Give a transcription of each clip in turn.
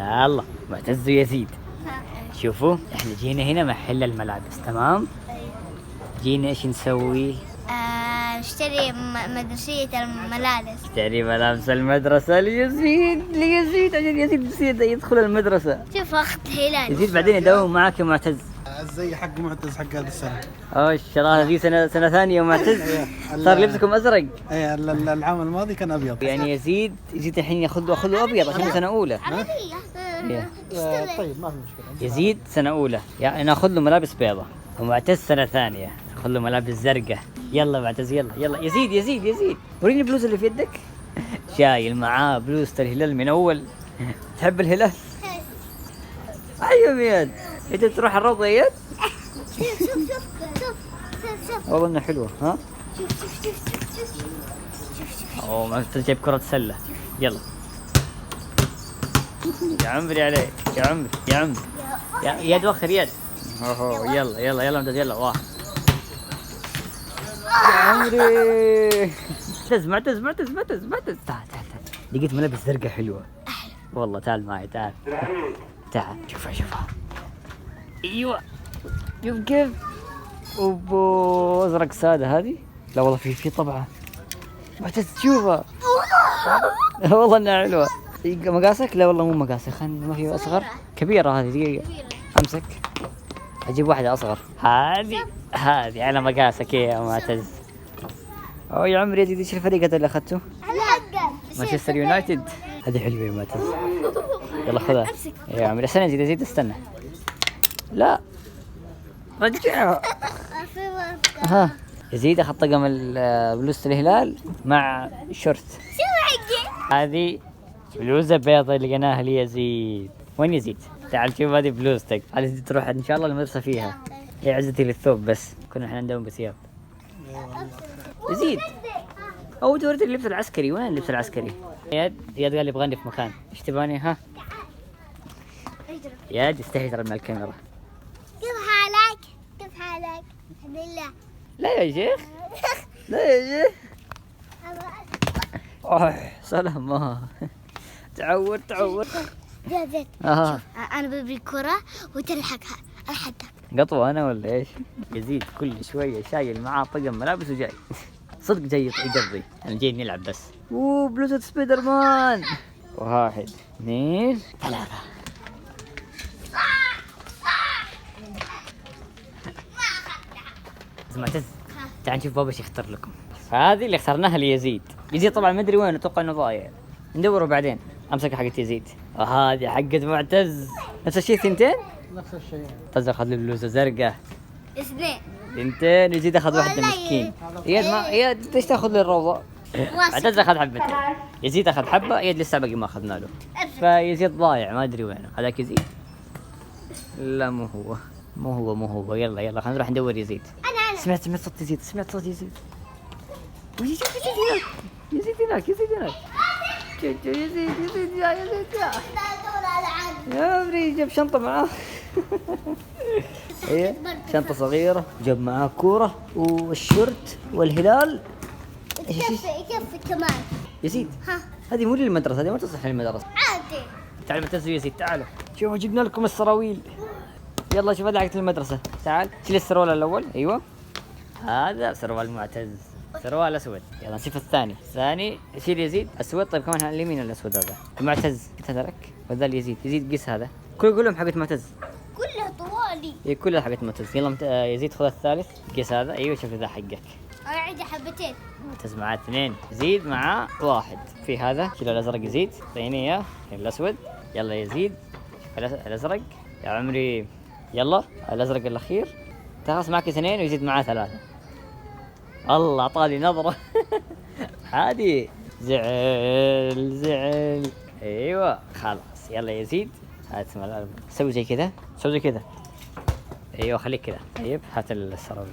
يلا معتز ويزيد، شوفوا احنا جينا هنا محل الملابس، تمام؟ جينا ايش نسوي؟ نشتري مدرسية الملابس. نشتري ملابس المدرسة ليزيد عشان يزيد يدخل المدرسة. شوف أخت هلال يزيد بعدين يداوم معاك يا معتز. الزي حق معتز حق هذه السنة. الشراهة دي سنة ثانية يا معتز. صار لبسكم أزرق. ايه العام الماضي كان أبيض. يعني يزيد الحين ياخذ له أبيض عشان سنة أولى. عربية. طيب ما في مشكلة. يزيد سنة أولى يعني ناخذ له ملابس بيضة، ومعتز سنة ثانية ناخذ له ملابس زرقاء. يلا معتز يلا يزيد وريني البلوزة اللي في يدك. شايل معاه بلوزة الهلال من أول. تحب الهلال؟ أيوة مياد، أنت تروح الروضة يا ياد؟ شوف والله إنها حلوة. ها؟ شوف معتز جايب كرة سلة. يلا يا عمري عليك يا عمري يا ياد وخر يد. يلا معتز يلا واحد. يا عمري معتز تعال لقيت ملابس زرقاء حلوة والله. تعال معي تعال شوفها. ايوه شوف كيف. اوبو ازرق سادة هذه. لا والله في طبعة معتز تشوفها. والله انها حلوة. مقاسك؟ لا والله مو مقاسك، خلنا ما في اصغر. كبيرة هذه دقيقة امسك اجيب واحدة اصغر. هذه على مقاسك يا معتز. يا عمري يا زيد ايش الفريق هذا اللي اخذته؟ مانشستر يونايتد. هذه حلوة يا معتز. يلا خذها يا عمري. استنى يزيد استنى. لا رجعها. ها يزيد اخذ طقم بلوزة الهلال مع شورت. هذه بلوزة بيضة لقيناها ليزيد. وين يزيد؟ تعال شوف هذه بلوزتك، هذه تروح ان شاء الله المدرسة فيها. هي عزتي للثوب بس كنا احنا نداوم بثياب. يزيد توريت اللبس العسكري. وين اللبس العسكري؟ ياد قال لي يبغاني في مكان. ايش تبغاني؟ ها ياد يستحي ترى من الكاميرا. كيف حالك؟ الحمد لله. لا يا شيخ سلام. تعود زيد انا ببري كرة وتلحقها الحدها. قطوة انا ولا ايش؟ يزيد كل شوية شايل معاه طقم ملابس وجاي. صدق جاي يقضي. انا جاي نلعب بس. بلوزة سبايدر مان. 1 2 3. معتز تعال نشوف بابا ايش يختار لكم. هذه اللي اخترناها ليزيد. يزيد طبعا ما ادري وين، اتوقع انه ضايع، ندوره بعدين. امسك حقت يزيد. هذه حقت معتز. نفس الشيء ثنتين؟ نفس الشيء. معتز اخذ له بلوزه زرقاء. 2 ثنتين. يزيد اخذ واحده مسكين. اياد ايش تاخذ للروضه؟ معتز اخذ حبتين. يزيد اخذ حبه. اياد لسه باقي ما اخذنا له. فيزيد ضايع ما ادري وينه. هذاك يزيد. لا مو هو. يلا خلينا نروح ندور يزيد. سمعت صوت يزيد. يزيد هناك يا عمري جاب شنطة معاه. ايه شنطة صغيرة، جاب معاه كورة والشورت والهلال. يكفي كمان. يزيد هذه مو للمدرسة، هذه ما تصلح للمدرسة. عادي. تعال معتز يزيد تعالوا شوفوا جبنا لكم السراويل. يلا شوف هذا حقت المدرسة. تعال شيل السروال الأول. أيوة هذا سروال معتز، سروال أسود. يلا نشوف الثاني شيل يزيد أسود. طيب كمان على اليمين الأسود هذا معتز. هذا لك وذا يزيد قيس هذا. كلهم حقت معتز. كلها طوالي. إيه كلها حقت معتز. يلا يزيد خذ الثالث قيس هذا. أيوة شوف ذا حقك. أنا عندي حبتين. معتز معاه 2. يزيد معاه 1. في هذا شيل الأزرق يزيد. طيني إياه الأسود. يلا يزيد الأزرق يا عمري. يلا الأزرق الأخير. خلاص معك 2 ويزيد معاه 3. الله أعطاني نظرة. عادي زعل. أيوة خلاص يلا يزيد هات سوي زي كذا. أيوة خليك كذا. طيب هات السراويل.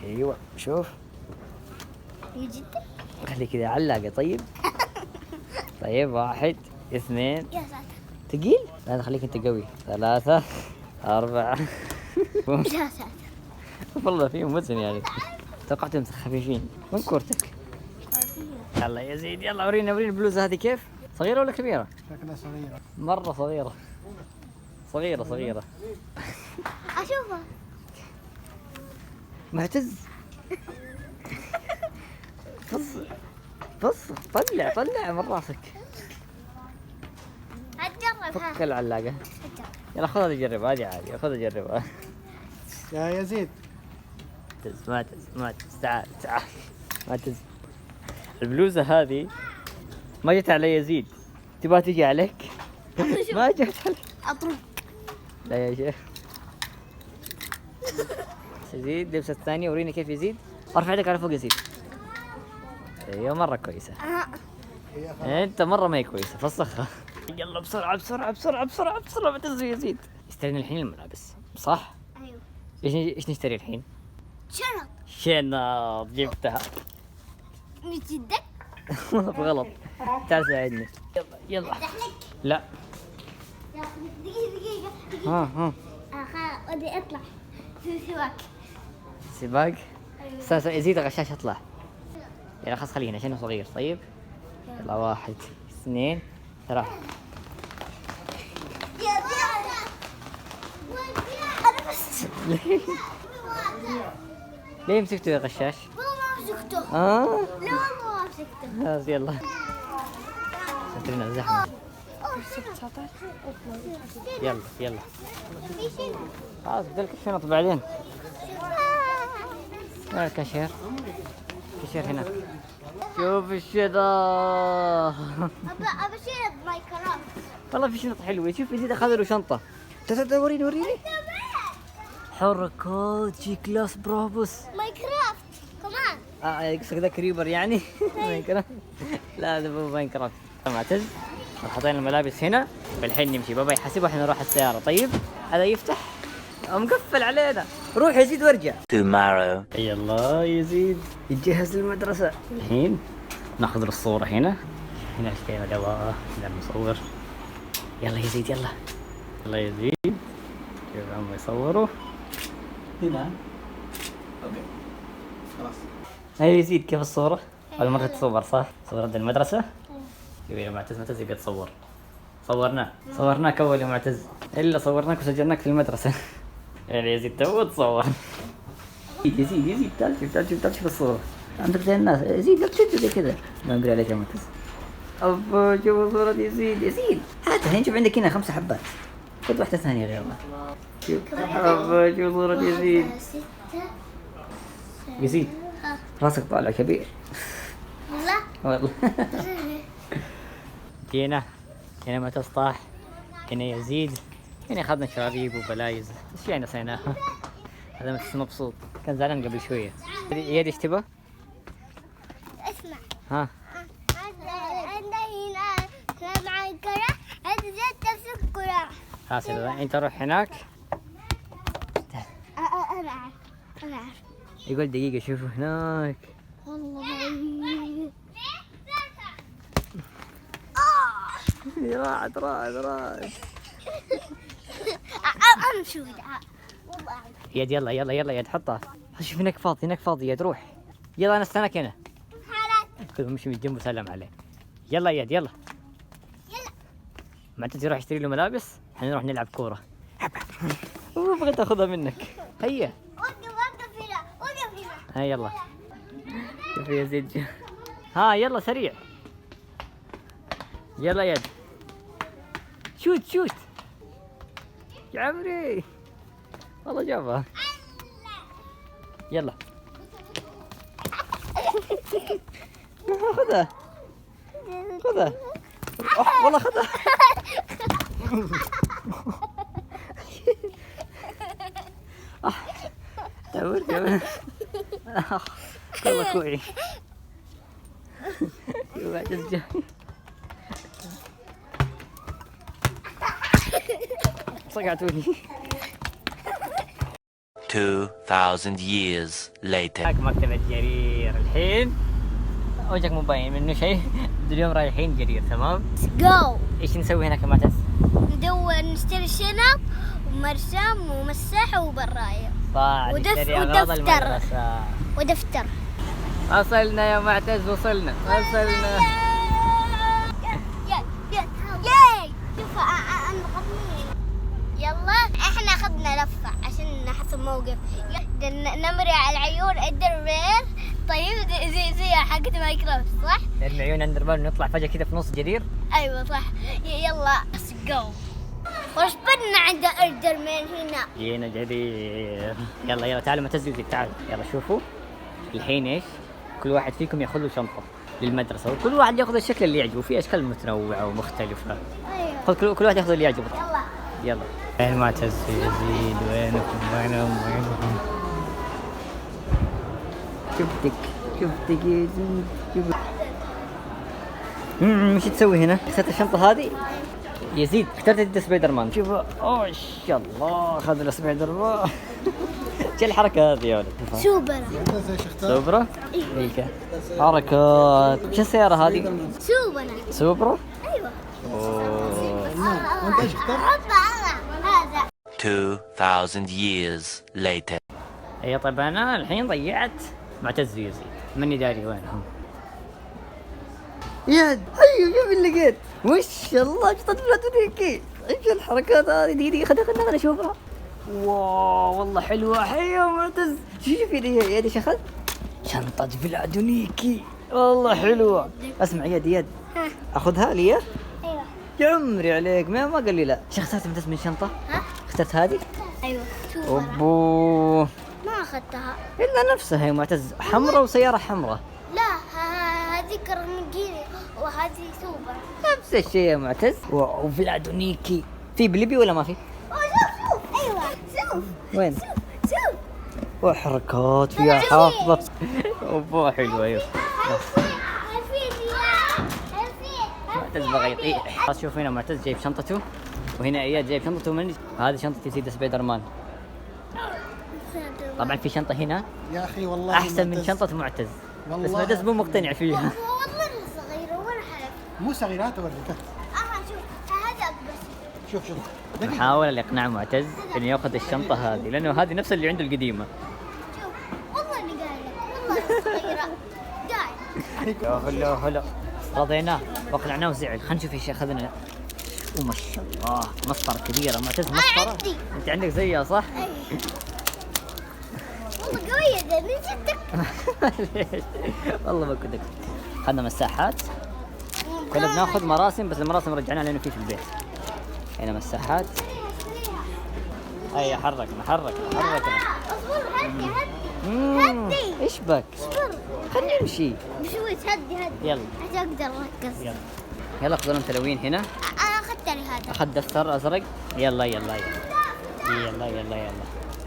أيوة شوف جدا. خليك كذا علاقة. طيب 1 2. يا ساتر ثقيل. لا خليك أنت قوي. 3 4. يا ساتر والله فيهم وزن يعني. توقعتهم خفيفين. وين كورتك؟ يلا يا زيد يلا ورينا البلوزة هذه كيف. صغيرة ولا كبيرة؟ شكلها صغيرة. مرة صغيرة. صغيرة. اشوفها. معتز. بص طلع من راسك. هتجرب ها. فك العلاقة. يلا خذها جربها، هذه عادي، خذها جربها. يا يزيد. معتز تعال. معتز. البلوزة هذه ما جت على يزيد، تبغى تجي عليك؟ ما جت عليك. اطرق. لا يا شيخ. يزيد لبسة الثانية، وريني كيف يزيد. ارفع يدك على فوق يزيد. ايوه مرة كويسة. انت مرة ما هي كويسة، فسخها. يلا بسرعة ما تنزل يزيد. اشترينا الحين الملابس صح؟ ايوه. ايش نشتري الحين؟ شنط. جبتها. مش جدك؟ غلط. تعال ساعدني. يلا. لا. دقيقة. ها. ودي اطلع في سواك. سباق. ايوه. يزيد غشاش اطلع. يلا خلاص خلينا عشان صغير. طيب يلا 1 2 3. انا بس. ليه مسكته يا غشاش؟ ما مسكته. اه لا والله ما مسكته. خلاص يلا. سترنا الزحمة. يلا خلاص بدلك الشنط بعدين. وين الكاشير؟ الكاشير هنا. شوف الشنطة. ابى شيء مايكروفون. والله في شنط حلوة. شوف يزيد اخذ له شنطة. تعال وريني. حركات شي كلاس برافوس. ماينكرافت كمان. قصدك ذا كريبر يعني؟ ماينكرافت. لا هذا مو ماينكرافت. معتز حطينا الملابس هنا، بالحين نمشي. بابا يحاسبه احنا نروح السيارة. طيب هذا يفتح مقفل علينا. روح يزيد وارجع. tomorrow. يلا يزيد يتجهز للمدرسة. الحين ناخذ له الصورة هنا اشترينا دواء نصور. يلا يزيد يلا يزيد. شوف عم يصوروا هنا. اوكي. خلاص. هاي يزيد كيف الصورة؟ أول مرة تصور صح؟ صورة عند المدرسة؟ يا معتز يبي تصور. صورناك أول يا معتز. إلا صورناك وسجلناك في المدرسة. يا يزيد تو تصور. يزيد تعال شوف الصورة. عندك زي الناس. يزيد لا تشد زي كذا. ما أقول عليك يا معتز. أبا شوف صورة يزيد. هاتها الحين. شوف عندك هنا 5 حبات. خذ واحدة ثانية غيرها. شوف أبا شوف صورة يزيد. راسك طالع كبير. والله. هنا معتز طاح. هنا يزيد. هنا اخذنا شرابيب وبلايز. ايش يعني نسيناها. هذا معتز مبسوط. كان زعلان قبل شوية. اياد ايش تبغى؟ اسمع. ها. عندنا هنا مع الكرة. عندنا زيت الكرة. خلاص انت روح هناك. انا عارف. يقول دقيقة شوفوا هناك. والله. راعد. انا شو والله. ياد يلا ياد حطها. شوف هناك فاضي ياد روح. يلا انا استناك هنا. خذ مشي من جنبه سلم عليه. يلا ياد يلا. معتز يروح يشتري له ملابس. احنا نروح نلعب كورة. بغيت اخذها منك. هيا. وقف هنا. ها يلا. شوف يا زيد. ها يلا سريع. يلا ياد. شوت يا عمري. والله جابها. يلا. خذها. والله خذها. دور والله كوعي. معتز جاي. صقعتوني. 2000 years later. مكتبة جرير الحين. وجهك مبين منه شيء. اليوم رايحين جرير تمام؟ جو. ايش نسوي هناك يا معتز؟ نشتري شنط ومرسم ومساحة وبراية. نشتري أغراض المدرسة. ودفتر. وصلنا يا معتز. وصلنا. يلا. نمر على العيون اندرمان. طيب زي حقت ماينكرافت صح؟ العيون اندرمان نطلع فجأة كذا في نص جرير. ايوه صح. يلا let's go. وش بدنا عند اندرمان هنا؟ جرير. يلا تعالوا معتز وزيد تعالوا. يلا شوفوا الحين ايش؟ كل واحد فيكم ياخذ له شنطة للمدرسة، وكل واحد ياخذ الشكل اللي يعجبه، في اشكال متنوعة ومختلفة. ايوه خذ كل واحد ياخذ اللي يعجبه. يلا. وين معتز ويزيد؟ وينهم؟ شفتك يا زيد. ايش تسوي هنا؟ اخذت الشنطة هذه؟ يزيد اخترت انت سبايدر مان. شوف ما شاء الله اخذ له سبايدر مان. ايش الحركة هذه يا ولد؟ سوبر. سوبرا؟ ايوه حركات. ايش السيارة هذه؟ سوبرا؟ ايوه. انت ايش اخترت؟ هذا 2000 years later. اي طيب انا الحين ضيعت معتز ويزيد، ماني داري وينهم. يد ايوه شوف اللي لقيت. وش الله شطت بلاتونيكي. ايش الحركات هذه؟ دقيقة خلينا اشوفها. واو والله حلوة. حيا معتز شوف يدي ايش اخذ؟ شنطة بلادونيكي والله حلوة. اسمع يد اخذها لي. ايوه. يا عمري عليك ما قال لي لا. ايش اخترت معتز من شنطة؟ اخترت هذه؟ ايوه سوبر. اوبو ما اخذتها. الا نفسها يا معتز، حمراء وسيارة حمراء. لا هذه كرمجيني وهذه سوبر. نفس الشيء يا معتز. وفلادونيكي في بليبي ولا ما في؟ شوف ايوه شوف وين؟ شوف وحركات فيها حافظة. اوبو حلوة. ايوه معتز بغى يطيح. خلاص شوف هنا معتز جايب شنطته، وهنا اياد جايب شنطته. من هذه شنطة يزيد سبايدر مان. طبعا في شنطة هنا يا اخي والله احسن من معتز. شنطة معتز، بس والله معتز مو مقتنع فيها. والله صغيرة ولا حلف. مو صغيرات اوريك. شوف هذا بس. شوف نحاول الاقناع معتز انه ياخذ الشنطة هذه، لانه هذه نفس اللي عنده القديمة. شوف والله اني قايلة والله صغيرة قايل. هلا رضيناه واقنعناه وزعل. خلينا نشوف ايش اخذنا. وما شاء الله مسطرة كبيرة. معتز مسطرة. عندي. انت عندك زيها صح؟ والله قوية ذا من جدك. والله ما كنت اخذنا مساحات. كنا بناخذ مراسم بس المراسم رجعناها لانه في البيت. هنا مساحات. هيا حركنا. اصبر هدي. ايش بك؟ اصبر. خلينا نمشي. بشوي هدي. يلا عشان اقدر اركز. يلا خذوا لهم تلوين هنا. انا اخذت لي هذا. اخذ دفتر ازرق. يلا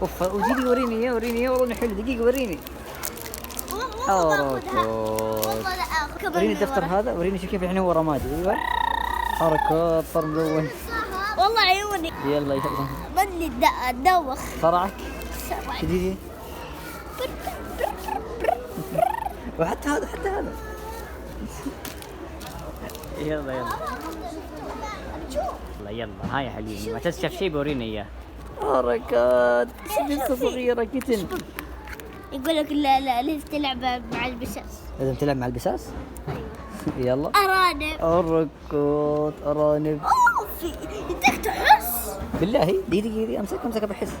اوف وريني اياه والله حلو. دقيقة وريني. حركات. وريني الدفتر هذا. وريني شوف كيف الحين هو رمادي. ايوه حركات صار ملون. والله عيوني. يلا بدي ادوخ. صرعك شديد. وحتى هذا يلا هاي يا حلوين. ما تشوف شيء بورينا اياه. حركات لسه صغيرة كتن. يقول لك لا لازم تلعب مع البساس. لازم تلعب مع البساس. يلا ارانب. ارانب. في بدك تحس بالله. دقيقة امسك بحس.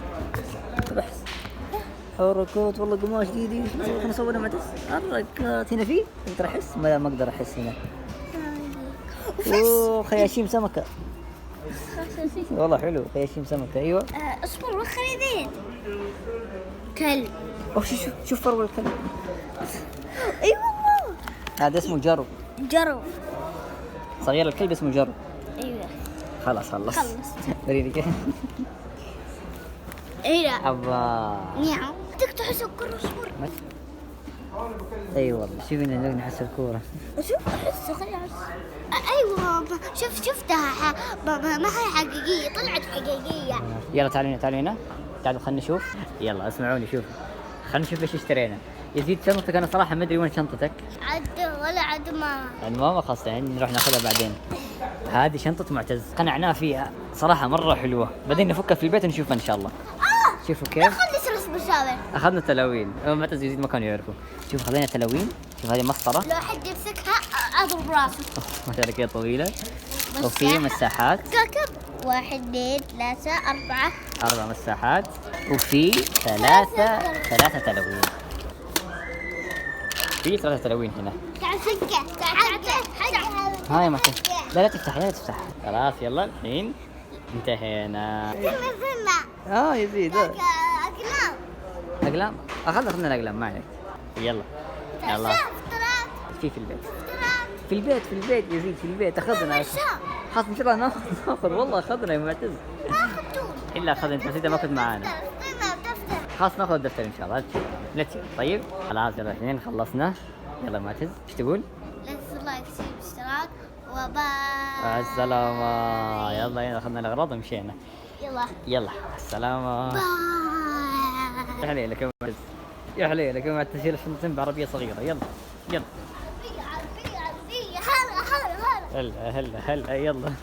حركات والله قماش. دي احنا سوينا معتز. حركات هنا في اقدر احس. ما اقدر احس هنا. اوه خياشيم سمكة. والله حلو خياشيم سمكة. ايوه اصبر وخليني كلب. اوه شوف فرو الكلب. اي والله هذا اسمه جرو. صغير الكلب اسمه جرو. ايوه خلص وريني كيف. هنا ابا نعم بدك تحس الكرة. اصبر. اي والله شوفي نحس الكورة. شوف احس خلاص. ايوه شفتها ما هي حقيقية. طلعت حقيقية. يلا تعالوا هنا. تعالوا خلينا نشوف. يلا اسمعوني شوفوا. خلينا نشوف ايش اشترينا. يزيد شنطتك انا صراحة ما ادري وين شنطتك. عد ما يعني ماما خلاص نروح ناخذها بعدين. هذه شنطة معتز قنعناه فيها صراحة مرة حلوة. بعدين نفكها في البيت ونشوفها ان شاء الله. شوفوا كيف خلي رسم بالشابل. اخذنا تلوين. معتز يزيد ما كانوا يعرفوا. شوف خذينا تلوين. شوف هذه مسطرة. لو حد يمسكها اضرب راسه. ما شاء الله كذا طويلة. وفي مساحات. كوكب 1 2 3 4 4 مساحات. وفي ثلاثة تلوين. في 3 تلوين هنا. تعال سكة. تعال. هاي ما لا تفتح لا تفتح. خلاص يلا الحين انتهينا. فهمنا. يزيد. أقلام. اقلام. اخذنا الاقلام ما عليك. يلا. يلا. في البيت يزيد في البيت اخذنا. خلاص ان شاء الله ناخذ والله اخذنا يا معتز. الا اخذنا انت نسيت ما كنت معانا. خلاص ناخذ الدفتر ان شاء الله. لا تشيل. طيب خلاص يلا الحين خلصنا. يلا معتز ايش تقول؟ لا تنسوا لايك اشتراك وباي. مع السلامة. يلا اخذنا الاغراض ومشينا. يلا السلامة. باي. يا حليلك يا معتز. يا حليلك يا معتز. تشيل شنطتين بعربية صغيرة. يلا. هلا هلا يلا.